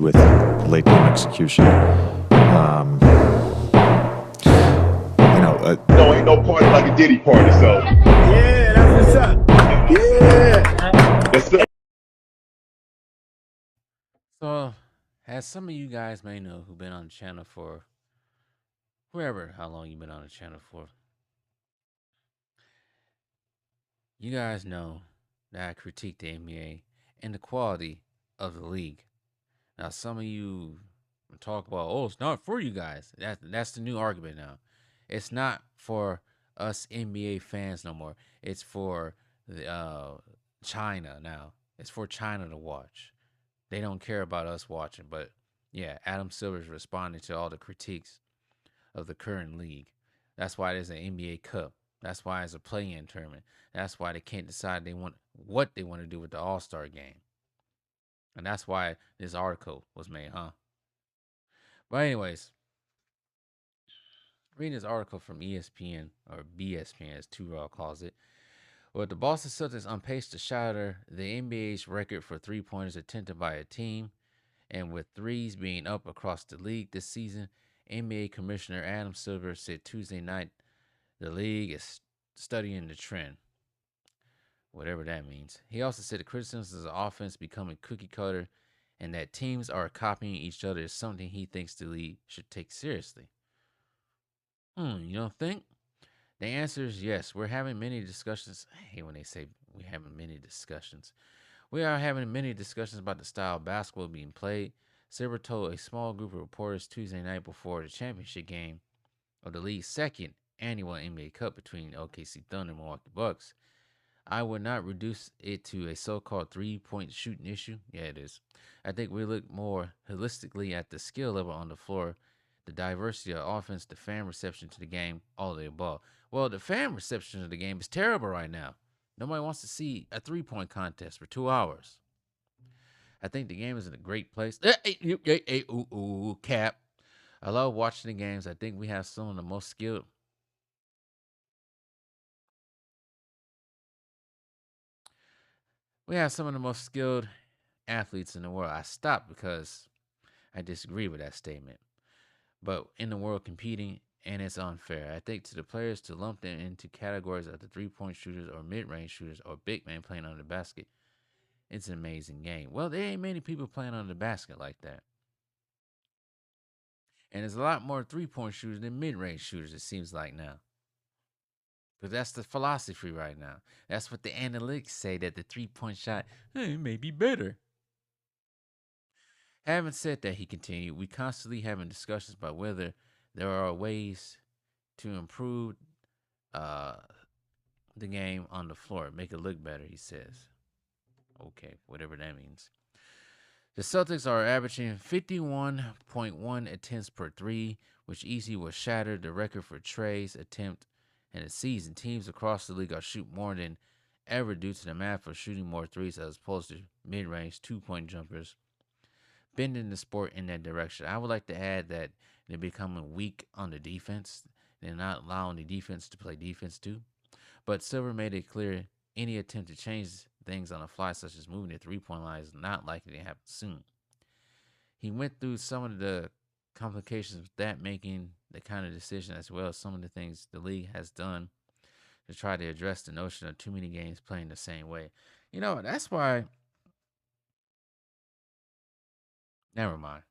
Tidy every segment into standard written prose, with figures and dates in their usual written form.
with late game execution. No, ain't no party like a Diddy party, so. Yeah, that's what's up. Yeah. Yes, sir. So, as some of you guys may know who've been on the channel for how long you've been on the channel for, you guys know that I critique the NBA and the quality of the league. Now, some of you talk about, oh, it's not for you guys. That's the new argument now. It's not for us NBA fans no more. It's for the China now. It's for China to watch. They don't care about us watching. But yeah, Adam Silver's responding to all the critiques of the current league. That's why there's an NBA Cup. That's why it's a play-in tournament. That's why they can't decide what they want to do with the All-Star game. And that's why this article was made, huh? But anyways, reading this article from ESPN, or BSPN as Two-Raw calls it. Well, the Boston Celtics on pace to shatter the NBA's record for three-pointers attempted by a team. And with threes being up across the league this season, NBA Commissioner Adam Silver said Tuesday night the league is studying the trend, whatever that means. He also said the criticism of the offense becoming cookie cutter and that teams are copying each other is something he thinks the league should take seriously. You don't think? The answer is yes. We're having many discussions. I hate when they say we're having many discussions. We are having many discussions about the style of basketball being played. Silver told a small group of reporters Tuesday night before the championship game of the league's second annual NBA Cup between OKC Thunder and Milwaukee Bucks. I would not reduce it to a so-called three-point shooting issue. Yeah, it is. I think we look more holistically at the skill level on the floor, the diversity of offense, the fan reception to the game, all of the above. Well, the fan reception of the game is terrible right now. Nobody wants to see a three-point contest for 2 hours. I think the game is in a great place. Cap. I love watching the games. I think we have some of the most skilled. We have some of the most skilled athletes in the world. I stopped because I disagree with that statement. But in the world competing, and it's unfair. I think to the players to lump them into categories of the three-point shooters or mid-range shooters or big man playing under the basket, it's an amazing game. Well, there ain't many people playing under the basket like that. And there's a lot more three-point shooters than mid-range shooters, it seems like now. But that's the philosophy right now. That's what the analytics say, that the three-point shot may be better. Having said that, he continued, we constantly having discussions about whether there are ways to improve the game on the floor, make it look better, he says. Okay, whatever that means. The Celtics are averaging 51.1 attempts per three, which easily will shatter the record for Trey's attempt in a season. Teams across the league are shooting more than ever due to the math of shooting more threes as opposed to mid-range two-point jumpers, bending the sport in that direction. I would like to add that they're becoming weak on the defense. They're not allowing the defense to play defense too. But Silver made it clear any attempt to change things on the fly, such as moving the three-point line, is not likely to happen soon. He went through some of the complications with that, making the kind of decision, as well as some of the things the league has done to try to address the notion of too many games playing the same way. You know, that's why. Never mind.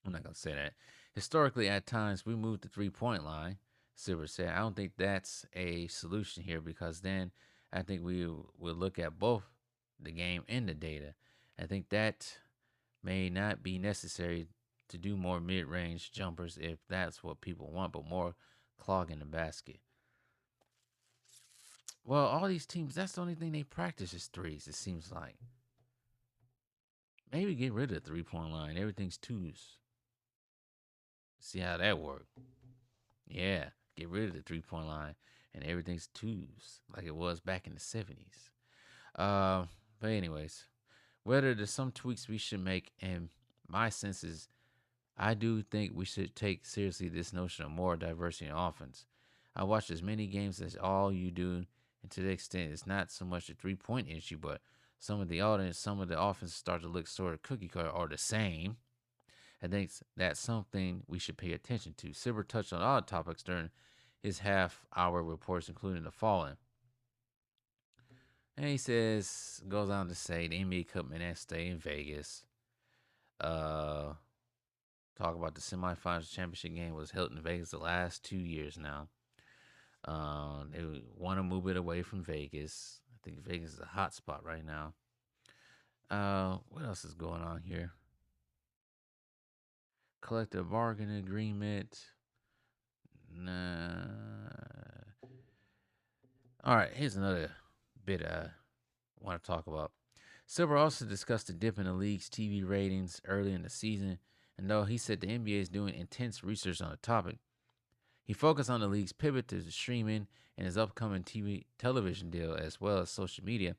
I'm not going to say that. Historically, at times, we moved the three-point line, Silver said. I don't think that's a solution here because then I think we will look at both the game and the data. I think that may not be necessary to do more mid-range jumpers if that's what people want, but more clogging the basket. Well, all these teams, that's the only thing they practice is threes, it seems like. Maybe get rid of the three-point line. Everything's twos. See how that works. Yeah, get rid of the three-point line and everything's twos like it was back in the 70s. But anyways, whether there's some tweaks we should make, and my sense is I do think we should take seriously this notion of more diversity in offense. I watch as many games as all you do, and to the extent it's not so much a three-point issue, but some of the audience, some of the offenses start to look sort of cookie cutter or the same. I think that's something we should pay attention to. Silver touched on other topics during his half-hour reports, including the following. And he goes on to say the NBA Cup may not stay in Vegas. Talk about the semifinals championship game was held in Vegas the last 2 years now. They want to move it away from Vegas. I think Vegas is a hot spot right now. What else is going on here? Collective bargaining agreement. Nah. All right, here's another bit I want to talk about. Silver also discussed the dip in the league's TV ratings early in the season, and though he said the NBA is doing intense research on the topic, he focused on the league's pivot to streaming and his upcoming television deal, as well as social media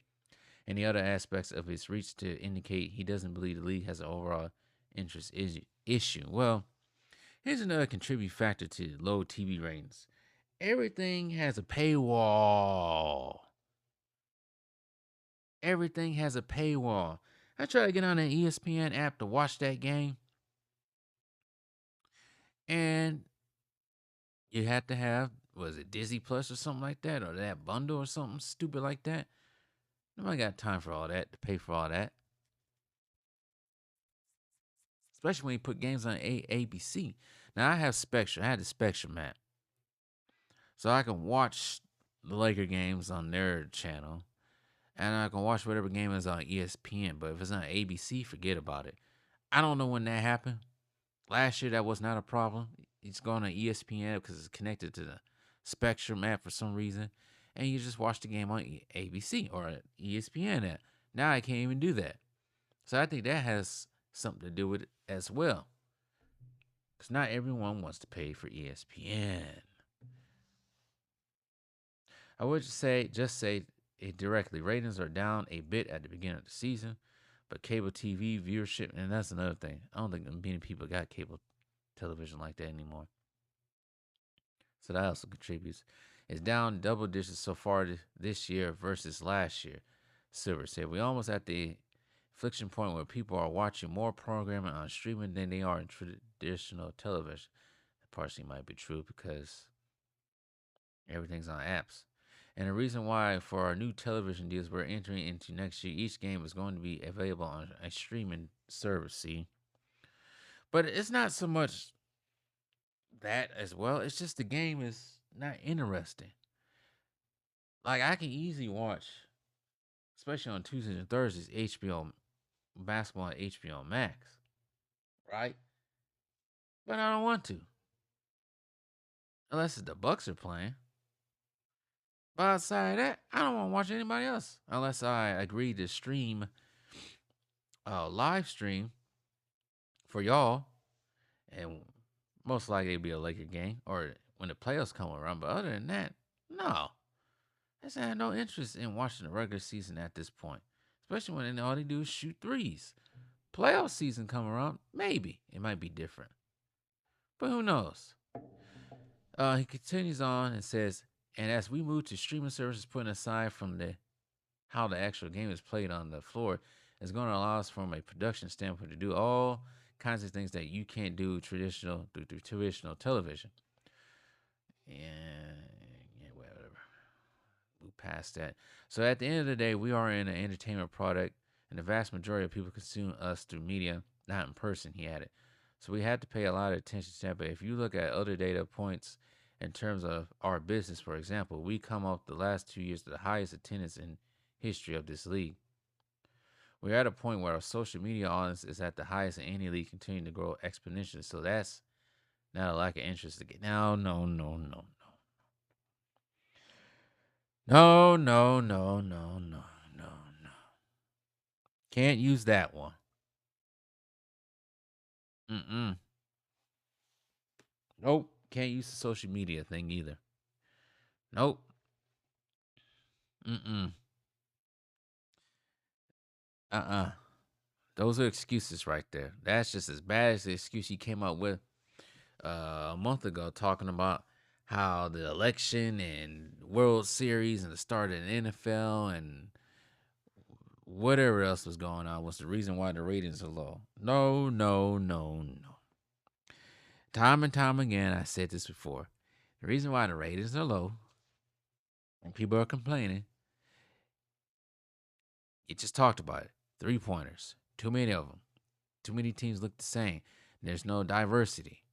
and the other aspects of his reach, to indicate he doesn't believe the league has an overall interest issue. Well, here's another contributing factor to low TV ratings. Everything has a paywall. Everything has a paywall. I tried to get on an ESPN app to watch that game, and you had to have, was it Disney Plus or something like that, or that bundle or something stupid like that. Nobody got time for all that, to pay for all that. Especially when you put games on ABC. Now, I have Spectrum. I had the Spectrum app. So I can watch the Laker games on their channel. And I can watch whatever game is on ESPN. But if it's on ABC, forget about it. I don't know when that happened. Last year, that was not a problem. It's going on ESPN because it's connected to the Spectrum app for some reason. And you just watch the game on ABC or ESPN app. Now I can't even do that. So I think that has something to do with it as well. Because not everyone wants to pay for ESPN. I would just say it directly. Ratings are down a bit at the beginning of the season, but cable TV viewership, and that's another thing. I don't think many people got cable television like that anymore. So that also contributes. It's down double digits so far this year versus last year. Silver said, we almost at the inflection point where people are watching more programming on streaming than they are in traditional television. That partially might be true because everything's on apps. And the reason why for our new television deals we're entering into next year, each game is going to be available on a streaming service, see? But it's not so much that as well. It's just the game is not interesting. Like, I can easily watch, especially on Tuesdays and Thursdays, HBO basketball on HBO Max, right? But I don't want to. Unless the Bucks are playing. But outside of that, I don't want to watch anybody else unless I agree to stream, live stream for y'all, and most likely it'll be a Laker game or when the playoffs come around. But other than that, no. I have no interest in watching the regular season at this point, especially when all they do is shoot threes. Playoff season come around, maybe it might be different, but who knows? He continues on and says, and as we move to streaming services, putting aside from how the actual game is played on the floor, is going to allow us from a production standpoint to do all kinds of things that you can't do through traditional television. And yeah, whatever. Move past that. So at the end of the day, we are in an entertainment product, and the vast majority of people consume us through media, not in person, he added. So we had to pay a lot of attention to that. But if you look at other data points, in terms of our business, for example, we come off the last 2 years to the highest attendance in history of this league. We're at a point where our social media audience is at the highest in any league, continuing to grow exponentially. So that's not a lack of interest again. No. Can't use that one. Nope. Can't use the social media thing either. Nope. Those are excuses right there. That's just as bad as the excuse he came up with a month ago, talking about how the election and World Series and the start of the NFL and whatever else was going on was the reason why the ratings are low. No, no, no, no. Time and time again, I said this before. The reason why the ratings are low and people are complaining, you just talked about it. 3-pointers. Too many of them. Too many teams look the same. There's no diversity.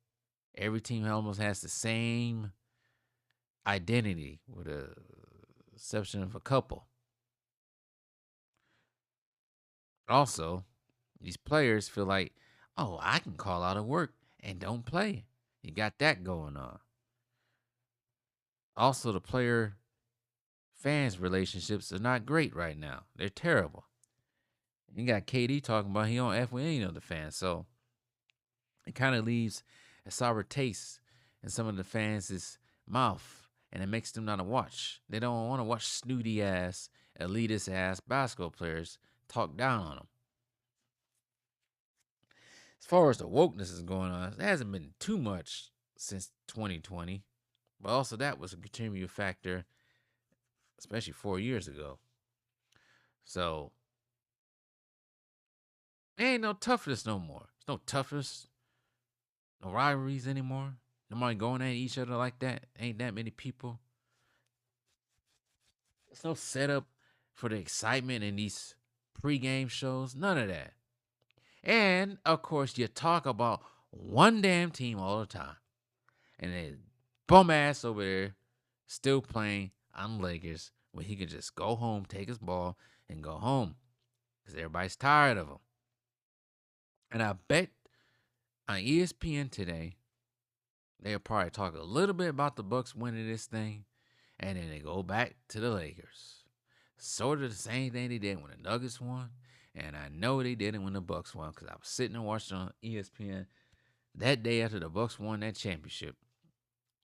Every team almost has the same identity with the exception of a couple. Also, these players feel like, oh, I can call out of work and don't play. You got that going on. Also, the player fans relationships are not great right now. They're terrible. You got KD talking about he don't F with any of the fans. So it kind of leaves a sour taste in some of the fans' mouth. And it makes them not to watch. They don't want to watch snooty ass, elitist ass basketball players talk down on them. As far as the wokeness is going on, it hasn't been too much since 2020. But also that was a contributing factor, especially 4 years ago. So there ain't no toughness no more. There's no toughness, no rivalries anymore. Nobody going at each other like that. Ain't that many people. There's no setup for the excitement in these pregame shows. None of that. And, of course, you talk about one damn team all the time. And then bum ass over there still playing on the Lakers when he can just go home, take his ball, and go home. Because everybody's tired of him. And I bet on ESPN today, they'll probably talk a little bit about the Bucks winning this thing, and then they go back to the Lakers. Sort of the same thing they did when the Nuggets won, and I know they did it when the Bucks won because I was sitting and watching on ESPN that day after the Bucks won that championship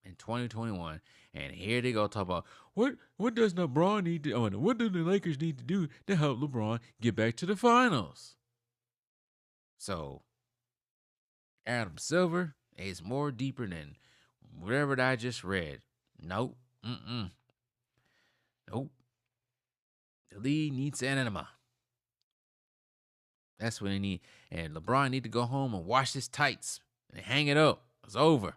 in 2021, and here they go talk about what does LeBron need to? What do the Lakers need to do to help LeBron get back to the finals? So Adam Silver is more deeper than whatever that I just read. Nope. Nope. The league needs an enema. That's what they need. And LeBron need to go home and wash his tights and hang it up. It's over.